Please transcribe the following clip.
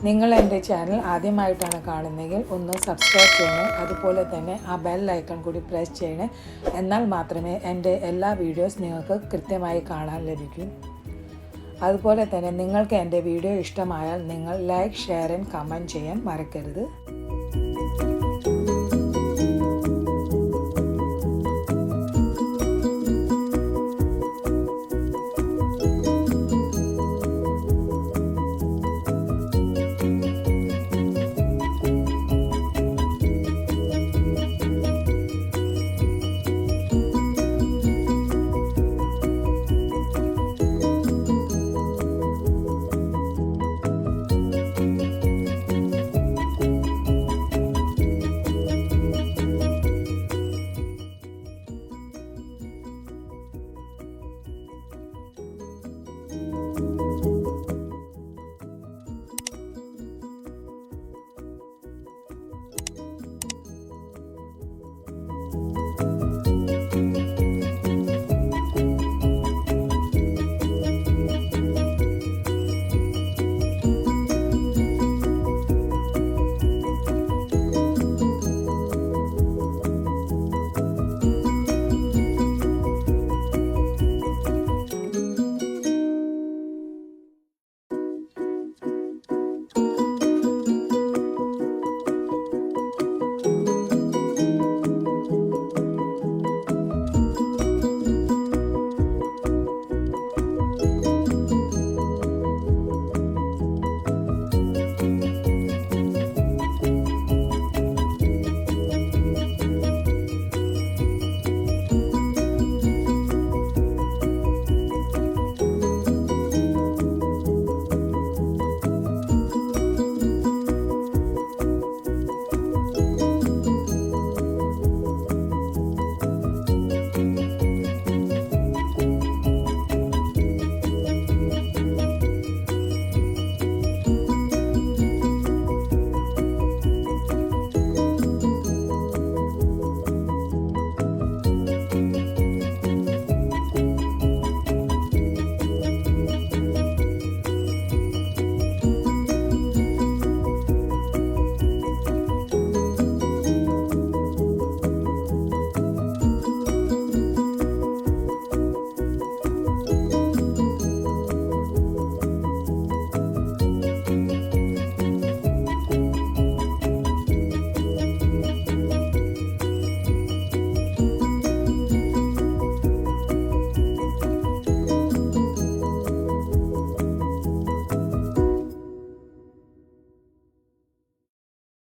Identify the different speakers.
Speaker 1: നിങ്ങൾ എൻ്റെ ചാനൽ ആദ്യമായിട്ടാണ് കാണുന്നതെങ്കിൽ ഒന്ന് സബ്സ്ക്രൈബ് ചെയ്യണേ, അതുപോലെ തന്നെ ആ ബെൽ ഐക്കൺ കൂടി പ്രസ് ചെയ്യണേ. എന്നാൽ മാത്രമേ എൻ്റെ എല്ലാ വീഡിയോസ് നിങ്ങൾക്ക് കൃത്യമായി കാണാൻ ലഭിക്കൂ. അതുപോലെ തന്നെ നിങ്ങൾക്ക് എൻ്റെ വീഡിയോ ഇഷ്ടമായാൽ നിങ്ങൾ ലൈക്ക്, ഷെയർ ആൻഡ് കമൻറ്റ് ചെയ്യാൻ മറക്കരുത്.